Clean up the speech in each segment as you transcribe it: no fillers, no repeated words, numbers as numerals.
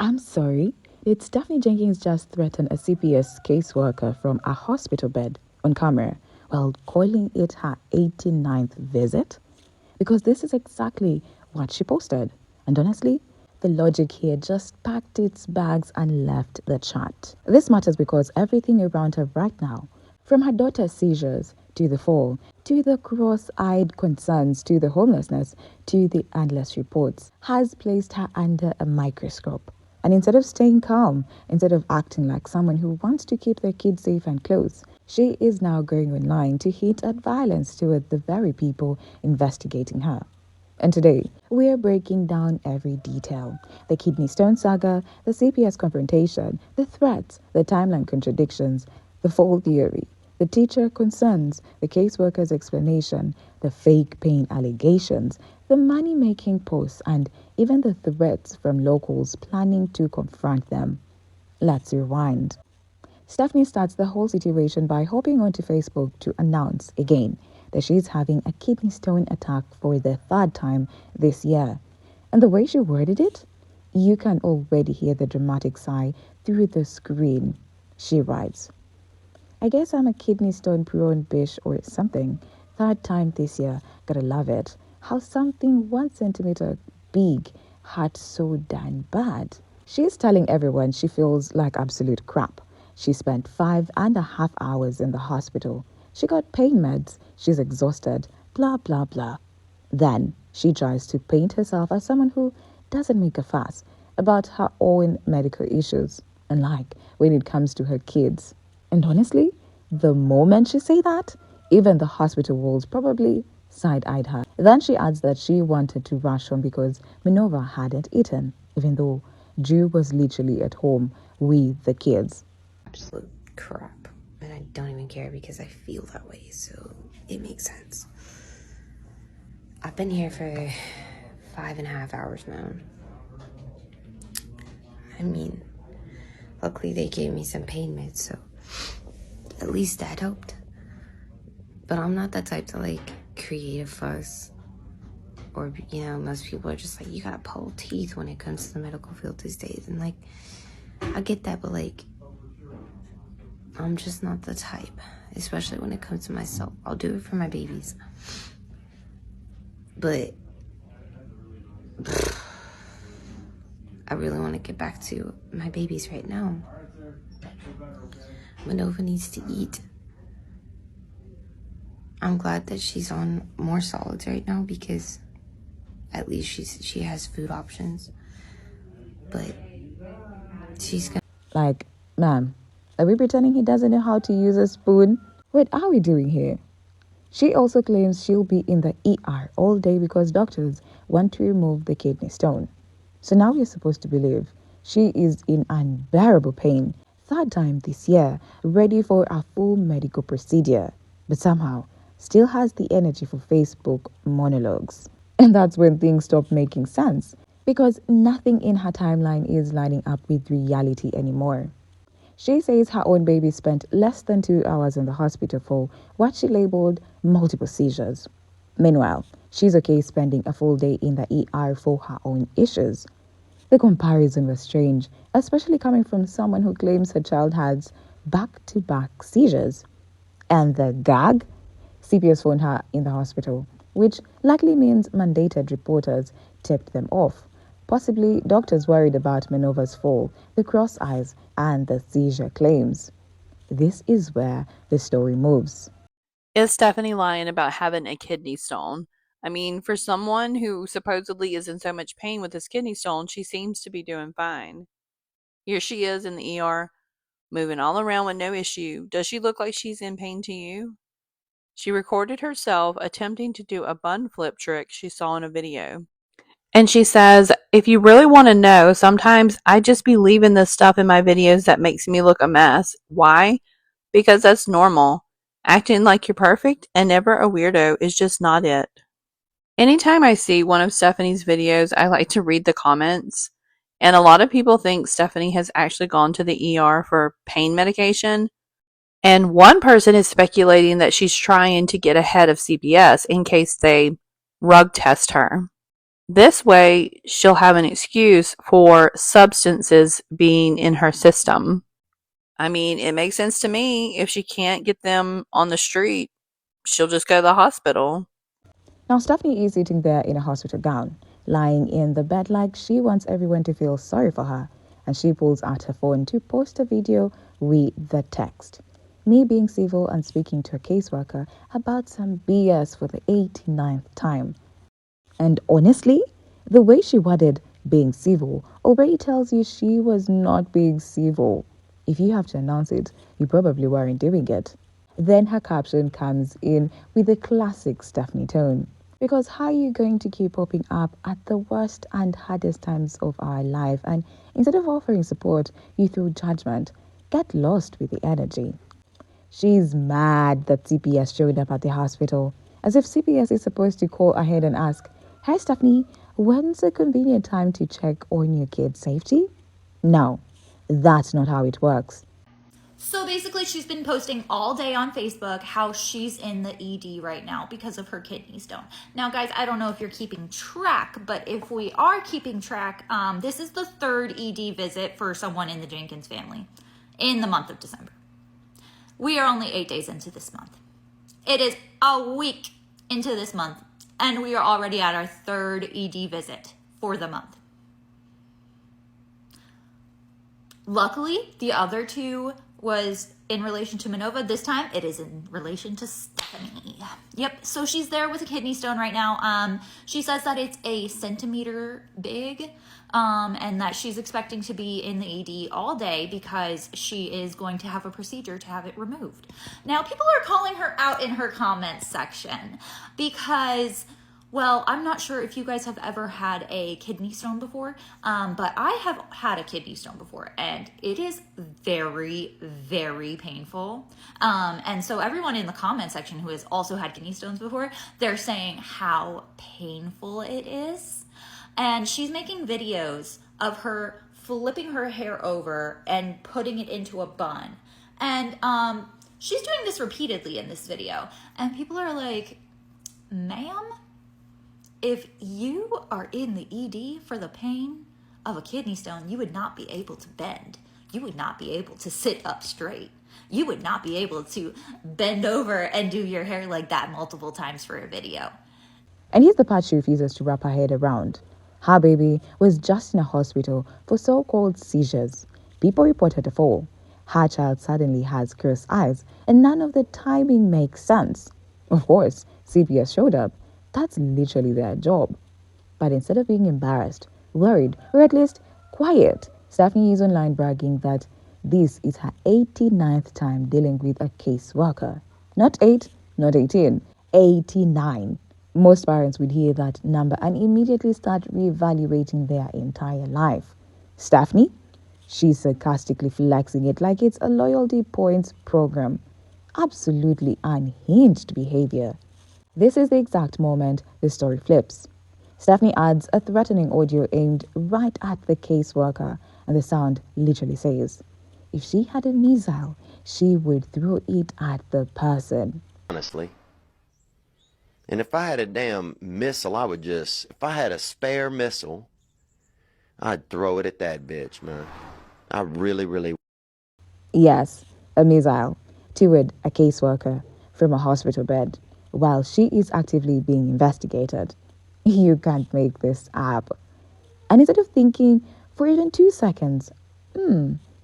I'm sorry. Did Stephanie Jenkins just threaten a CPS caseworker from a hospital bed on camera while calling it her 89th visit? Because this is exactly what she posted. And honestly, the logic here just packed its bags and left the chat. This matters because everything around her right now, from her daughter's seizures to the fall, to the cross-eyed concerns, to the homelessness, to the endless reports, has placed her under a microscope. And instead of staying calm, instead of acting like someone who wants to keep their kids safe and close, she is now going online to hint at violence toward the very people investigating her. And today, we are breaking down every detail. The kidney stone saga, the CPS confrontation, the threats, the timeline contradictions, the fall theory, the teacher concerns, the caseworker's explanation, the fake pain allegations, the money-making posts, and even the threats from locals planning to confront them. Let's rewind. Stephanie starts the whole situation by hopping onto Facebook to announce again that she's having a kidney stone attack for the third time this year. And the way she worded it, you can already hear the dramatic sigh through the screen. She writes, I guess I'm a kidney stone prone bitch or something. Third time this year, gotta love it. How something 1 centimeter big hurt so damn bad. She's telling everyone she feels like absolute crap. She spent 5.5 hours in the hospital. She got pain meds. She's exhausted. Blah, blah, blah. Then she tries to paint herself as someone who doesn't make a fuss about her own medical issues, unlike when it comes to her kids. And honestly, the moment she say that, even the hospital walls probably side-eyed her. Then she adds that she wanted to rush home because Minerva hadn't eaten, even though Drew was literally at home with the kids. Absolute crap, and I don't even care because I feel that way, so it makes sense. I've been here for 5.5 hours now. I mean, luckily they gave me some pain meds, so at least that helped. But I'm not that type to like create a fuss, or most people are just like, you gotta pull teeth when it comes to the medical field these days, and like I get that, but like I'm just not the type, especially when it comes to myself. I'll do it for my babies, but I really want to get back to my babies right now. Minerva needs to eat. I'm glad that she's on more solids right now because at least she has food options. But she's gonna... Like, ma'am, are we pretending he doesn't know how to use a spoon? What are we doing here? She also claims she'll be in the ER all day because doctors want to remove the kidney stone. So now we're supposed to believe she is in unbearable pain, third time this year, ready for a full medical procedure, but somehow still has the energy for Facebook monologues. And that's when things stop making sense, because nothing in her timeline is lining up with reality anymore. She says her own baby spent less than 2 hours in the hospital for what she labeled multiple seizures. Meanwhile, she's okay spending a full day in the ER for her own issues. The comparison was strange, especially coming from someone who claims her child has back-to-back seizures. And the gag? CPS phoned her in the hospital, which likely means mandated reporters tipped them off. Possibly doctors worried about Minerva's fall, the cross eyes, and the seizure claims. This is where the story moves. Is Stephanie lying about having a kidney stone? I mean, for someone who supposedly is in so much pain with this kidney stone, she seems to be doing fine. Here she is in the ER, moving all around with no issue. Does she look like she's in pain to you? She recorded herself attempting to do a bun flip trick she saw in a video. And she says, if you really want to know, sometimes I just be leaving this stuff in my videos that makes me look a mess. Why? Because that's normal. Acting like you're perfect and never a weirdo is just not it. Anytime I see one of Stephanie's videos, I like to read the comments. And a lot of people think Stephanie has actually gone to the ER for pain medication. And one person is speculating that she's trying to get ahead of CPS in case they rug test her. This way, she'll have an excuse for substances being in her system. I mean, it makes sense to me. If she can't get them on the street, she'll just go to the hospital. Now, Stephanie is sitting there in a hospital gown, lying in the bed like she wants everyone to feel sorry for her, and she pulls out her phone to post a video with the text. Me being civil and speaking to a caseworker about some BS for the 89th time. And honestly, the way she worded being civil already tells you she was not being civil. If you have to announce it, you probably weren't doing it. Then her caption comes in with the classic Stephanie tone. Because how are you going to keep popping up at the worst and hardest times of our life? And instead of offering support, you throw judgment. Get lost with the energy. She's mad that CPS showed up at the hospital, as if CPS is supposed to call ahead and ask, "Hi Stephanie, when's a convenient time to check on your kid's safety?" No, that's not how it works. So basically, she's been posting all day on Facebook how she's in the ED right now because of her kidney stone. Now, guys, I don't know if you're keeping track, but if we are keeping track, this is the third ED visit for someone in the Jenkins family in the month of December. We are only 8 days into this month. It is a week into this month, and we are already at our third ED visit for the month. Luckily, the other two was in relation to Minova. This time, it is in relation to Stephanie. Yep, so she's there with a kidney stone right now. She says that it's a centimeter big, and that she's expecting to be in the ED all day because she is going to have a procedure to have it removed. Now, people are calling her out in her comments section because, well, I'm not sure if you guys have ever had a kidney stone before, but I have had a kidney stone before, and it is very, very painful. And so everyone in the comment section who has also had kidney stones before, they're saying how painful it is. And she's making videos of her flipping her hair over and putting it into a bun. And she's doing this repeatedly in this video. And people are like, ma'am, if you are in the ED for the pain of a kidney stone, you would not be able to bend. You would not be able to sit up straight. You would not be able to bend over and do your hair like that multiple times for a video. And here's the part she refuses to wrap her head around. Her baby was just in a hospital for so-called seizures. People reported a fall. Her child suddenly has cursed eyes, and none of the timing makes sense. Of course, CPS showed up. That's literally their job. But instead of being embarrassed, worried, or at least quiet, Stephanie is online bragging that this is her 89th time dealing with a caseworker. Not 8, not 18, 89. Most parents would hear that number and immediately start reevaluating their entire life. Stephanie? She's sarcastically flexing it like it's a loyalty points program. Absolutely unhinged behavior. This is the exact moment the story flips. Stephanie adds a threatening audio aimed right at the caseworker, and the sound literally says, if she had a missile, she would throw it at the person. Honestly. And if I had a damn missile, if I had a spare missile, I'd throw it at that bitch, man. I really, really. Yes, a missile toward a caseworker from a hospital bed while she is actively being investigated. You can't make this up. And instead of thinking for even 2 seconds,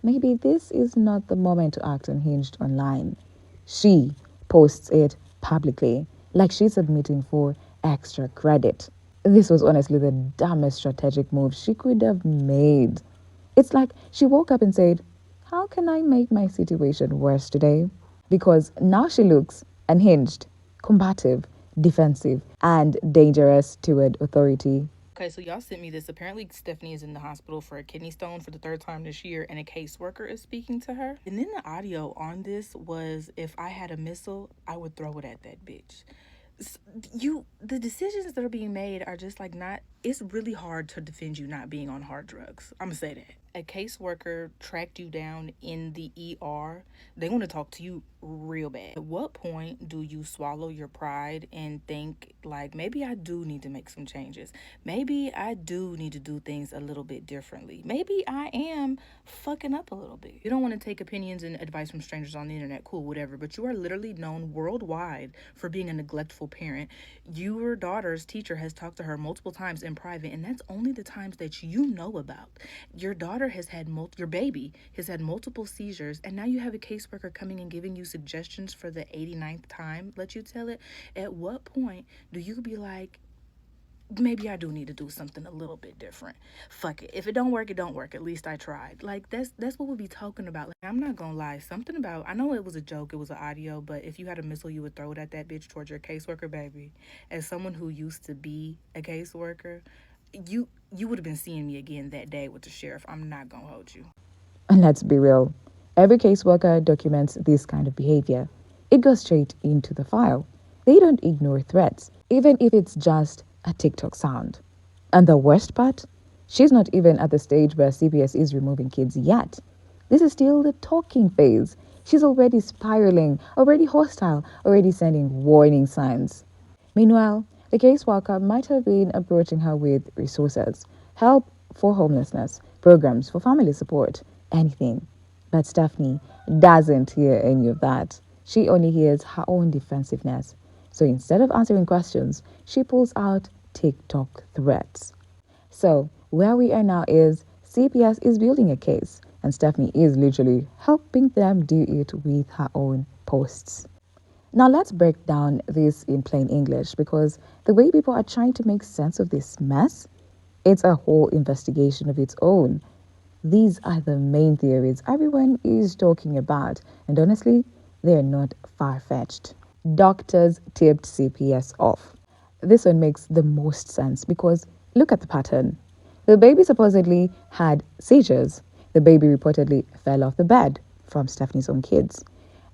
maybe this is not the moment to act unhinged online, she posts it publicly like she's submitting for extra credit. This was honestly the dumbest strategic move she could have made. It's like she woke up and said, how can I make my situation worse today? Because now she looks unhinged, combative, defensive, and dangerous toward authority. Okay, so y'all sent me this. Apparently, Stephanie is in the hospital for a kidney stone for the third time this year, and a caseworker is speaking to her. And then the audio on this was, if I had a missile, I would throw it at that bitch. The decisions that are being made are just like not it's really hard to defend you not being on hard drugs. I'm gonna say that. A caseworker tracked you down in the ER. They want to talk to you real bad. At what point do you swallow your pride and think, like, maybe I do need to make some changes? Maybe I do need to do things a little bit differently. Maybe I am fucking up a little bit. You don't want to take opinions and advice from strangers on the internet, cool, whatever, but you are literally known worldwide for being a neglectful parent. Your daughter's teacher has talked to her multiple times in private, and that's only the times that you know about. Your daughter has had your baby has had multiple seizures, and now you have a caseworker coming and giving you suggestions for the 89th time. Let you tell it. At what point do you be like, maybe I do need to do something a little bit different? Fuck it. If it don't work, it don't work. At least I tried. Like, that's what we'll be talking about. Like, I'm not gonna lie. Something about, I know it was a joke, it was an audio, but if you had a missile, you would throw it at that bitch towards your caseworker, baby. As someone who used to be a caseworker, you would have been seeing me again that day with the sheriff. I'm not gonna hold you. And let's be real, every caseworker documents this kind of behavior. It goes straight into the file. They don't ignore threats, even if it's just a TikTok sound. And the worst part? She's not even at the stage where CPS is removing kids yet. This is still the talking phase. She's already spiraling, already hostile, already sending warning signs. Meanwhile, the caseworker might have been approaching her with resources, help for homelessness, programs for family support, anything. But Stephanie doesn't hear any of that. She only hears her own defensiveness. So instead of answering questions, she pulls out TikTok threats. So where we are now is CPS is building a case, and Stephanie is literally helping them do it with her own posts. Now let's break down this in plain English, because the way people are trying to make sense of this mess, it's a whole investigation of its own. These are the main theories everyone is talking about, and honestly, they're not far-fetched. Doctors tipped CPS off. This one makes the most sense because look at the pattern. The baby supposedly had seizures. The baby reportedly fell off the bed from Stephanie's own kids.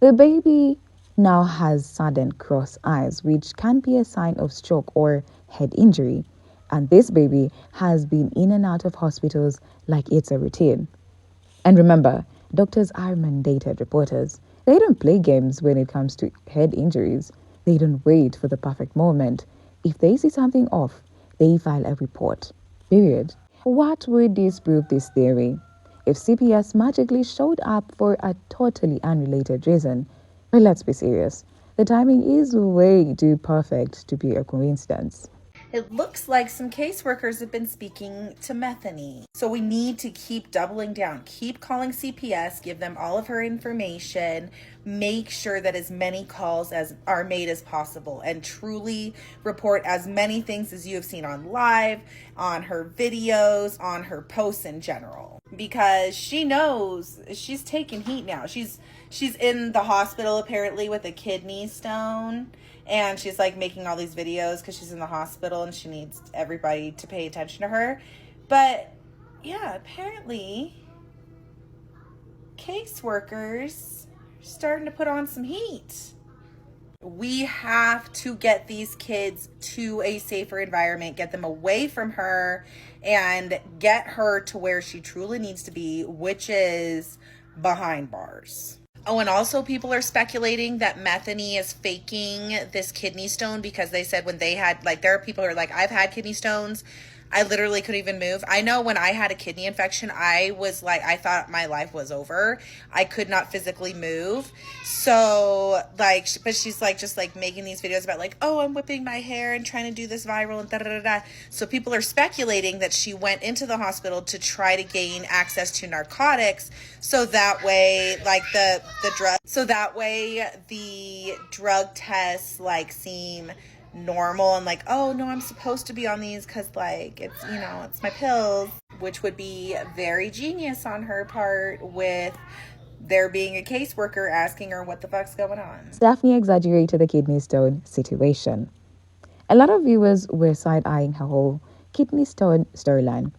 The baby now has sudden cross eyes, which can be a sign of stroke or head injury. And this baby has been in and out of hospitals like it's a routine. And remember, doctors are mandated reporters. They don't play games when it comes to head injuries. They don't wait for the perfect moment. If they see something off, they file a report. Period. What would disprove this theory? If CPS magically showed up for a totally unrelated reason, well, let's be serious. The timing is way too perfect to be a coincidence. It looks like some caseworkers have been speaking to Methany. So we need to keep doubling down, keep calling CPS, give them all of her information, make sure that as many calls as are made as possible, and truly report as many things as you have seen on live, on her videos, on her posts in general. Because she knows she's taking heat now. She's in the hospital apparently with a kidney stone. And she's like making all these videos because she's in the hospital and she needs everybody to pay attention to her. But yeah, apparently caseworkers are starting to put on some heat. We have to get these kids to a safer environment, get them away from her, and get her to where she truly needs to be, which is behind bars. Oh, and also people are speculating that Methany is faking this kidney stone because they said when they had, like, there are people who are like, I've had kidney stones. I literally couldn't even move. I know when I had a kidney infection, I was like, I thought my life was over. I could not physically move. So, like, but she's like, just like making these videos about like, oh, I'm whipping my hair and trying to do this viral and da da da da. So people are speculating that she went into the hospital to try to gain access to narcotics. So that way, like the drug tests like seem normal and like, oh no, I'm supposed to be on these because like it's, you know, it's my pills, which would be very genius on her part with there being a caseworker asking her what the fuck's going on. Daphne exaggerated the kidney stone situation. A lot of viewers were side-eyeing her whole kidney stone storyline,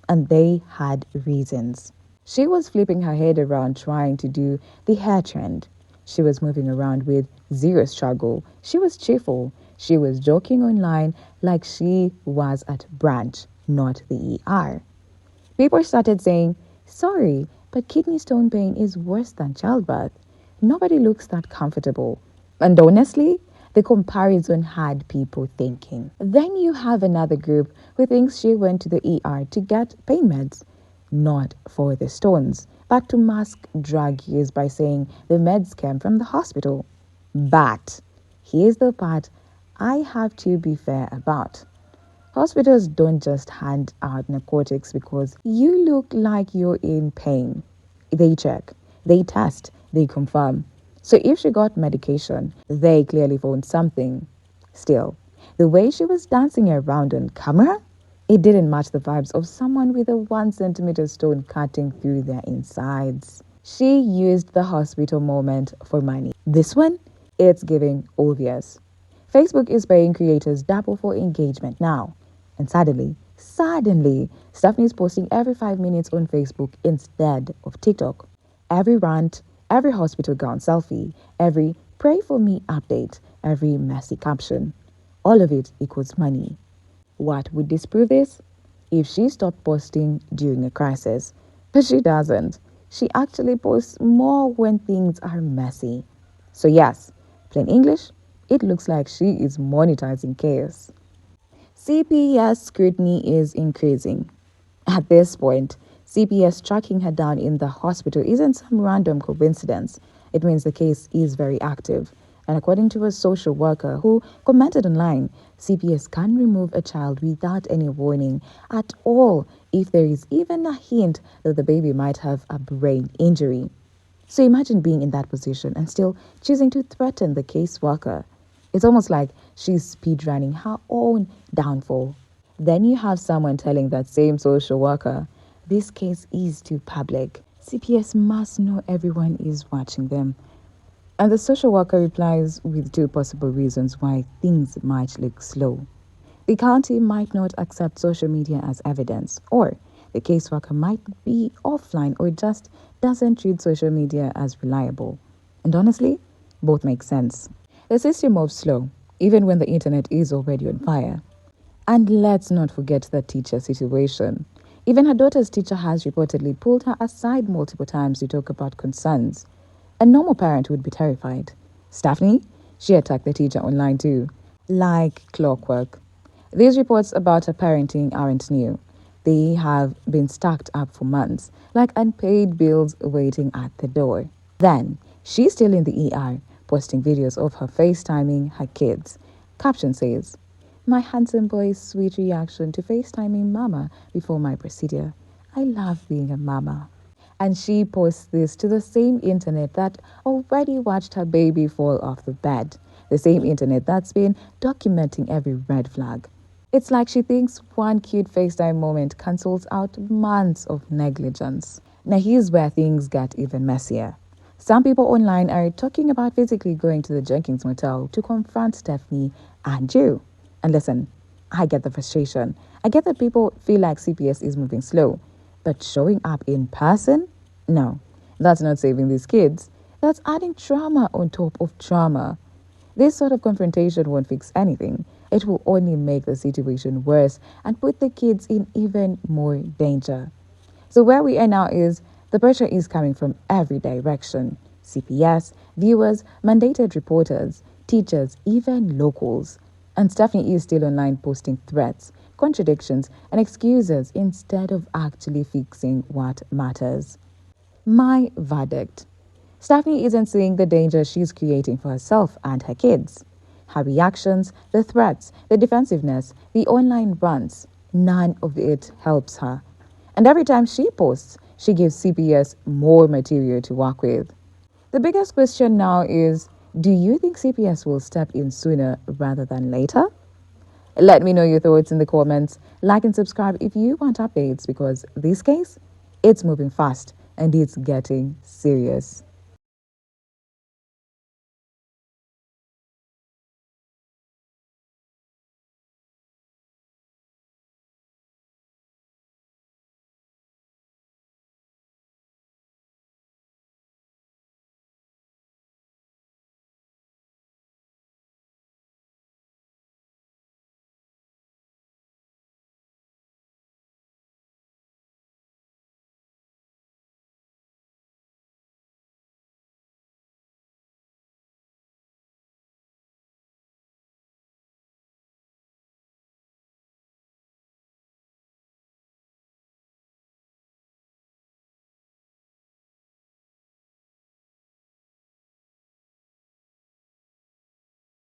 and they had reasons. She was flipping her head around trying to do the hair trend. She was moving around with zero struggle. She was cheerful. She was joking online like she was at branch, not the ER. People started saying, sorry, but kidney stone pain is worse than childbirth. Nobody looks that comfortable. And honestly, the comparison had people thinking. Then you have another group who thinks she went to the ER to get pain meds, not for the stones, but to mask drug use by saying the meds came from the hospital. But here's the part I have to be fair about. Hospitals don't just hand out narcotics because you look like you're in pain. They check, they test, they confirm. So if she got medication, they clearly found something. Still, the way she was dancing around on camera, it didn't match the vibes of someone with a 1 centimeter stone cutting through their insides. She used the hospital moment for money. This one, it's giving obvious. Facebook is paying creators double for engagement now. And suddenly, Stephanie's posting every 5 minutes on Facebook instead of TikTok. Every rant, every hospital gown selfie, every pray for me update, every messy caption. All of it equals money. What would disprove this? If she stopped posting during a crisis. But she doesn't. She actually posts more when things are messy. So yes, plain English, it looks like she is monetizing chaos. CPS scrutiny is increasing. At this point, CPS tracking her down in the hospital isn't some random coincidence. It means the case is very active. And according to a social worker who commented online, CPS can remove a child without any warning at all if there is even a hint that the baby might have a brain injury. So imagine being in that position and still choosing to threaten the caseworker. It's almost like she's speedrunning her own downfall. Then you have someone telling that same social worker, this case is too public. CPS must know everyone is watching them. And the social worker replies with two possible reasons why things might look slow. The county might not accept social media as evidence, or the caseworker might be offline or just doesn't treat social media as reliable. And honestly, both make sense. The system moves slow, even when the internet is already on fire. And let's not forget the teacher situation. Even her daughter's teacher has reportedly pulled her aside multiple times to talk about concerns. A normal parent would be terrified. Stephanie, she attacked the teacher online too, like clockwork. These reports about her parenting aren't new. They have been stacked up for months, like unpaid bills waiting at the door. Then, she's still in the ER, posting videos of her FaceTiming her kids. Caption says, my handsome boy's sweet reaction to FaceTiming mama before my procedure. I love being a mama. And she posts this to the same internet that already watched her baby fall off the bed. The same internet that's been documenting every red flag. It's like she thinks one cute FaceTime moment cancels out months of negligence. Now here's where things get even messier. Some people online are talking about physically going to the Jenkins motel to confront Stephanie and Drew. And listen, I get the frustration. I get that people feel like CPS is moving slow. But showing up in person? No, that's not saving these kids. That's adding trauma on top of trauma. This sort of confrontation won't fix anything. It will only make the situation worse and put the kids in even more danger. So where we are now is the pressure is coming from every direction. CPS, viewers, mandated reporters, teachers, even locals. And Stephanie is still online posting threats, contradictions, and excuses instead of actually fixing what matters. My verdict. Stephanie isn't seeing the danger she's creating for herself and her kids. Her reactions, the threats, the defensiveness, the online rants, none of it helps her. And every time she posts, she gives CPS more material to work with. The biggest question now is, do you think CPS will step in sooner rather than later? Let me know your thoughts in the comments. Like and subscribe if you want updates because this case, it's moving fast and it's getting serious.